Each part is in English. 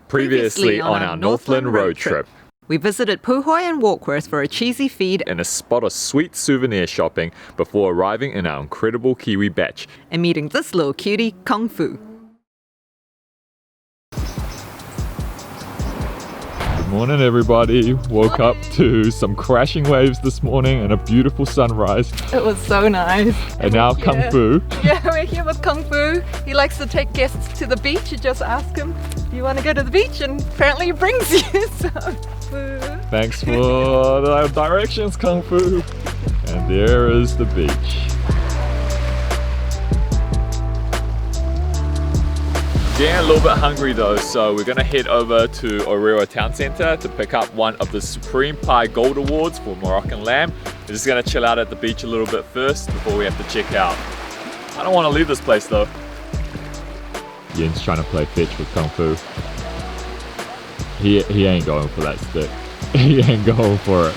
Previously on our Northland road trip. We visited Puhoi and Warkworth for a cheesy feed And a spot of sweet souvenir shopping before arriving in our incredible Kiwi batch. and meeting this little cutie, Kung Fu. Good morning, everybody. Woke up to some crashing waves this morning and a beautiful sunrise. It was so nice. And now Kung Fu. Yeah, we're here with Kung Fu. He likes to take guests to the beach. You just ask him, do you want to go to the beach? And apparently he brings you. So, Thanks for the directions, Kung Fu. And there is the beach. Getting a little bit hungry though, so we're gonna head over to Orera Town Centre to pick up one of the Supreme Pie Gold Awards for Moroccan lamb. We're just gonna chill out at the beach a little bit first before we have to check out. I don't want to leave this place though. Yen's trying to play fetch with Kung Fu. He ain't going for that stick. He ain't going for it.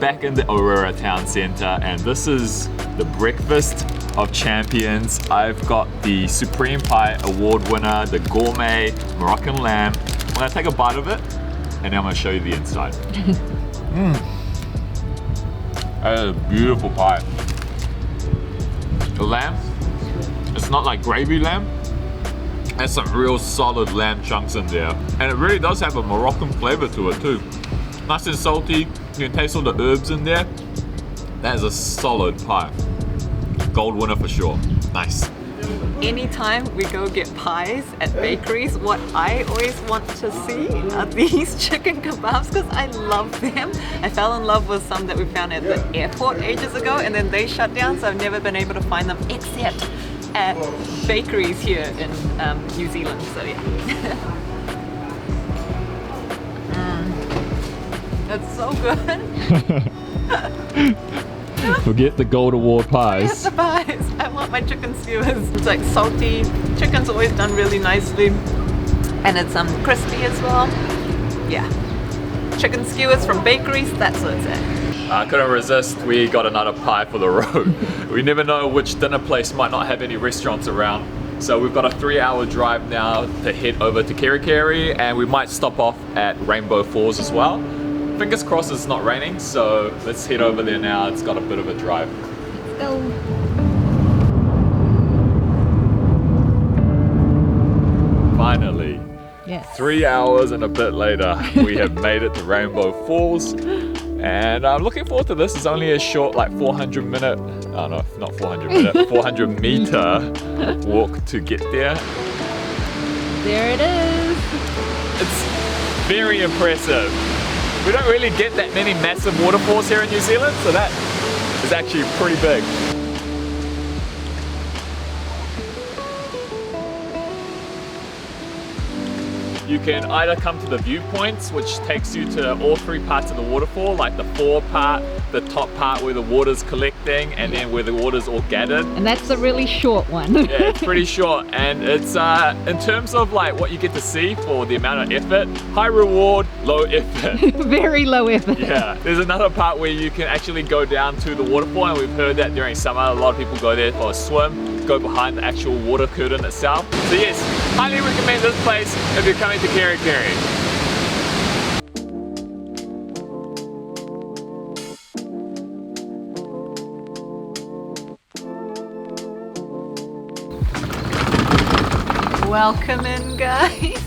Back in the Orera Town Centre, and this is the breakfast of champions. I've got the Supreme Pie Award winner, the gourmet Moroccan lamb. I'm gonna take a bite of it, and then I'm gonna show you the inside. That is a beautiful pie. The lamb, it's not like gravy lamb. There's some real solid lamb chunks in there. And it really does have a Moroccan flavor to it too. Nice and salty, you can taste all the herbs in there. That is a solid pie. Gold winner for sure. Nice. anytime we go get pies at bakeries, what I always want to see are these chicken kebabs because I love them. I fell in love with some that we found at the airport ages ago and then they shut down, so I've never been able to find them except at bakeries here in New Zealand, so yeah. That's so good. Forget the Gold Award pies. Yes, the pies. I want my chicken skewers. It's like salty. Chicken's always done really nicely. And it's crispy as well. Yeah. Chicken skewers from bakeries, that's what it's at. I couldn't resist. We got another pie for the road. We never know which dinner place might not have any restaurants around. So we've got a 3-hour drive now to head over to Kerikeri, and we might stop off at Rainbow Falls as well. Fingers crossed it's not raining, so let's head over there now. It's got a bit of a drive. Let's go. Finally, Yes. 3 hours and a bit later, we have made it to Rainbow Falls. And I'm looking forward to this. It's only a short, like 400 meter walk to get there. There it is. It's very impressive. We don't really get that many massive waterfalls here in New Zealand, so that is actually pretty big. You can either come to the viewpoints, which takes you to all 3 parts of the waterfall, like the fore part, the top part where the water's collecting, and then where the water's all gathered. And that's a really short one. Yeah, it's pretty short, and it's in terms of like what you get to see for the amount of effort, high reward, low effort. Very low effort. Yeah, there's another part where you can actually go down to the waterfall, and we've heard that during summer a lot of people go there for a swim, go behind the actual water curtain itself. So yes, highly recommend this place if you're coming to Kerikeri. Welcome in, guys.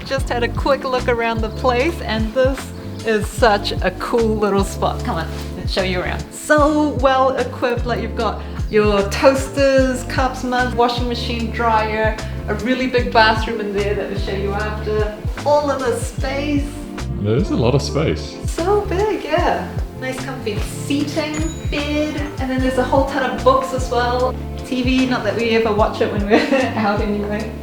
Just had a quick look around the place and this is such a cool little spot. Come on, let's show you around. So well equipped, like you've got your toasters, cups, mugs, washing machine, dryer, a really big bathroom in there that we'll show you after. All of the space. There's a lot of space. So big, yeah. Nice comfy seating, bed, and then there's a whole ton of books as well. TV, not that we ever watch it when we're out anyway.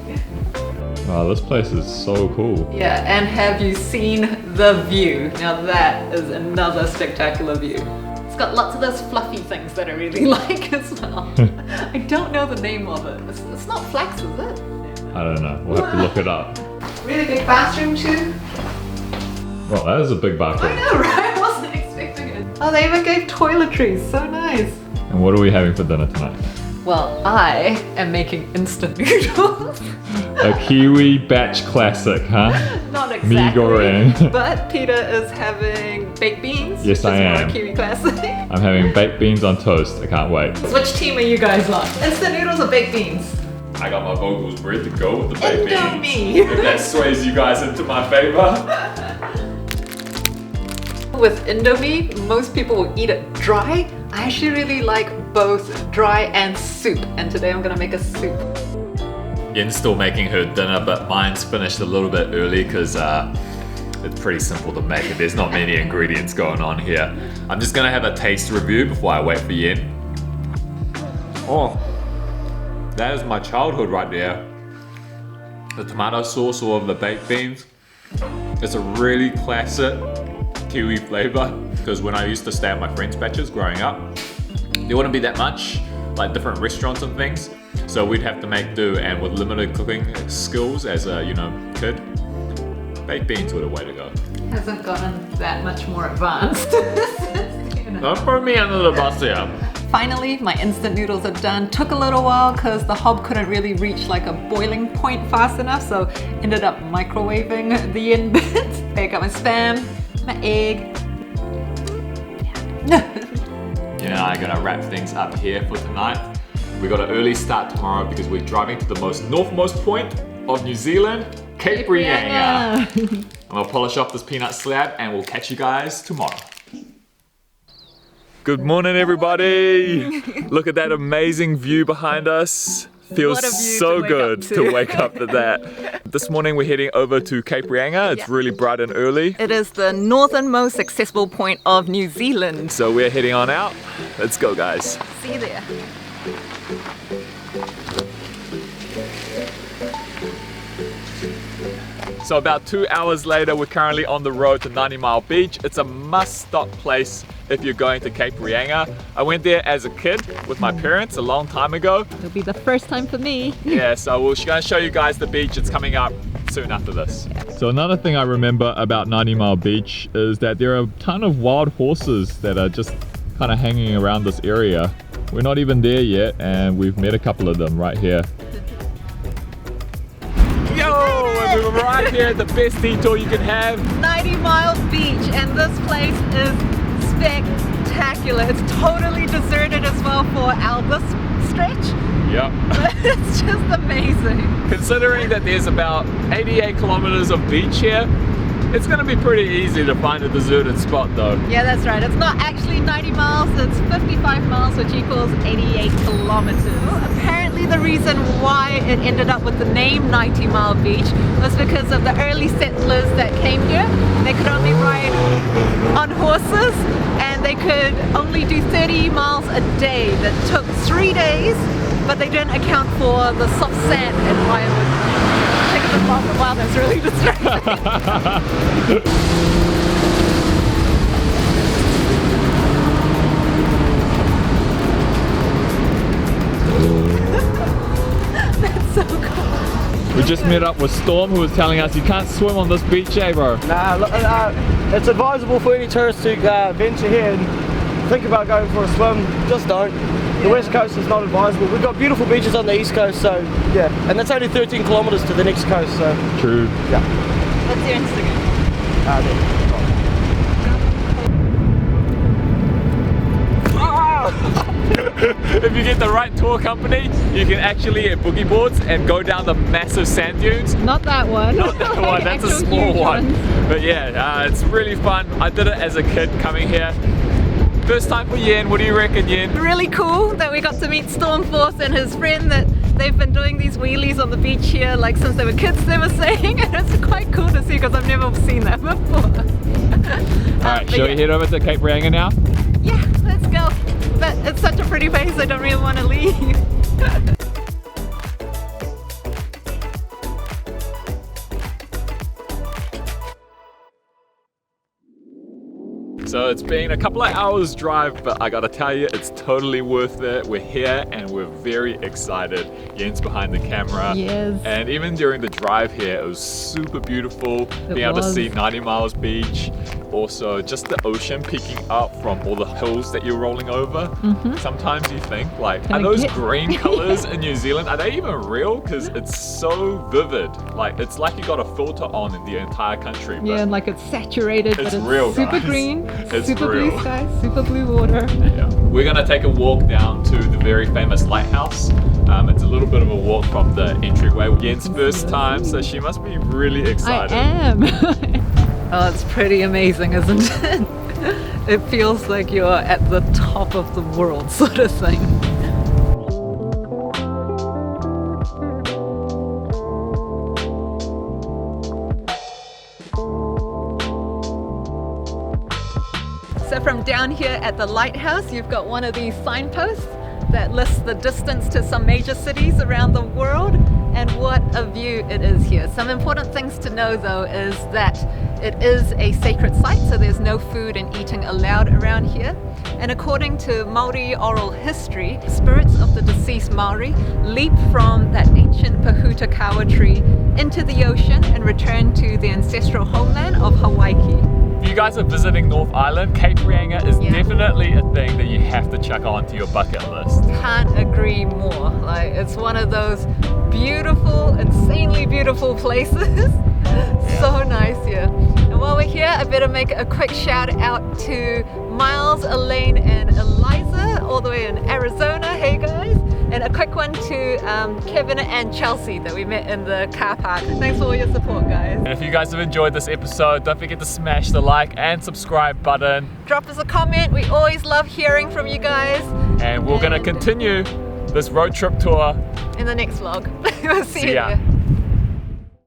Wow, this place is so cool. Yeah, and have you seen the view? Now that is another spectacular view. It's got lots of those fluffy things that I really like as well. I don't know the name of it. It's not flax, is it? I don't know, we'll have to look it up. Really big bathroom too. Well, that is a big bathroom. I know, right? I wasn't expecting it. Oh, they even gave toiletries. So nice. And what are we having for dinner tonight? Well, I am making instant noodles. A Kiwi batch classic, huh? Not Mee exactly. goreng. But Peter is having baked beans. Yes, which I is more am. Kiwi classic. I'm having baked beans on toast. I can't wait. Which team are you guys on? Instant noodles or baked beans? I got my vocals ready to go with the baked Indomie. beans. If that sways you guys into my favor. With Indomie, most people will eat it dry. I actually really like both dry and soup, and today I'm gonna make a soup. Yen's still making her dinner, but mine's finished a little bit early because it's pretty simple to make. There's not many ingredients going on here. I'm just gonna have a taste review before I wait for Yen. Oh, that is my childhood right there. The tomato sauce or the baked beans. It's a really classic Kiwi flavor because when I used to stay at my friends' batches growing up, there wouldn't be that much like different restaurants and things, so we'd have to make do, and with limited cooking skills as a kid, baked beans were the way to go. Hasn't gotten that much more advanced. Don't throw me under the bus here. Finally, my instant noodles are done. Took a little while because the hob couldn't really reach like a boiling point fast enough, so ended up microwaving the end bits. I got my spam, my egg. Yeah, I'm gonna wrap things up here for tonight. We got an early start tomorrow because we're driving to the northmost point of New Zealand, Cape Reinga. I'm gonna polish off this peanut slab and we'll catch you guys tomorrow. Good morning, everybody. Look at that amazing view behind us. Feels What a view so to wake good up to. to wake up to that. This morning we're heading over to Cape Reinga. It's really bright and early. It is the northernmost accessible point of New Zealand. So we're heading on out. Let's go, guys. See you there. So about 2 hours later, we're currently on the road to 90 Mile Beach. It's a must-stop place if you're going to Cape Reinga. I went there as a kid with my parents a long time ago. It'll be the first time for me. Yeah, so we're going to show you guys the beach. It's coming up soon after this. So another thing I remember about 90 Mile Beach is that there are a ton of wild horses that are just kind of hanging around this area. We're not even there yet, and we've met a couple of them right here. Yo, we're right here at the best detour you can have. 90 Mile Beach, and this place is spectacular. It's totally deserted as well for our this stretch. Yep. It's just amazing. Considering that there's about 88 kilometers of beach here, it's gonna be pretty easy to find a deserted spot though. Yeah, that's right. It's not actually 90 miles, it's 55 miles, which equals 88 kilometers. Apparently the reason why it ended up with the name 90 Mile Beach was because of the early settlers that came here. They could only ride on horses and they could only do 30 miles a day. That took 3 days, but they didn't account for the soft sand and why it would take a bit longer. Wow, that's really distracting. So cool. We just met up with Storm, who was telling us you can't swim on this beach, eh, bro? Nah, it's advisable for any tourist to venture here and think about going for a swim. Just don't. The west coast is not advisable. We've got beautiful beaches on the east coast, so yeah. And that's only 13 kilometers to the next coast, so True. yeah. What's your Instagram? There. If you get the right tour company, you can actually get boogie boards and go down the massive sand dunes. Not that one. Not that one, that's a Actual small huge one. ones. But yeah, it's really fun. I did it as a kid coming here. First time for Yen, what do you reckon, Yen? Really cool that we got to meet Stormforce and his friend, that they've been doing these wheelies on the beach here like since they were kids, they were saying, and it's quite cool to see because I've never seen that before. Alright, shall we head over to Cape Reinga now? Yeah, let's go. But it's such a pretty place, I don't really want to leave. So it's been a couple of hours drive, but I gotta tell you, it's totally worth it. We're here and we're very excited. Yen's behind the camera. Yes. And even during the drive here, it was super beautiful. Being able to was. see 90 Miles Beach. also just the ocean peeking up from all the hills that you're rolling over. Sometimes you think like, Can are I those get- green colors in New Zealand, are they even real? Because it's so vivid. Like it's like you got a filter on in the entire country. But Yeah, and like it's saturated, It's but it's real, super guys. green, It's super real. blue sky, super blue water. yeah. We're gonna take a walk down to the very famous lighthouse. It's a little bit of a walk from the entryway. Yen's first time, so she must be really excited. I am. Oh, it's pretty amazing, isn't it? It feels like you're at the top of the world, sort of thing. So from down here at the lighthouse, you've got one of these signposts that lists the distance to some major cities around the world, and what a view it is here. Some important things to know though is that it is a sacred site, so there's no food and eating allowed around here. And according to Māori oral history, spirits of the deceased Māori leap from that ancient Pahutakawa tree into the ocean and return to the ancestral homeland of Hawaii. If you guys are visiting North Island, Cape Reinga is Yeah. definitely a thing that you have to check onto your bucket list. Can't agree more. Like, it's one of those beautiful, insanely beautiful places. So nice here. And while we're here, I better make a quick shout out to Miles, Elaine, and Eliza, all the way in Arizona. Hey guys. And a quick one to Kevin and Chelsea that we met in the car park. Thanks for all your support, guys. And if you guys have enjoyed this episode, don't forget to smash the like and subscribe button. Drop us a comment. We always love hearing from you guys. And we're gonna And- continue this road trip tour. In the next vlog. We'll see See you ya. there.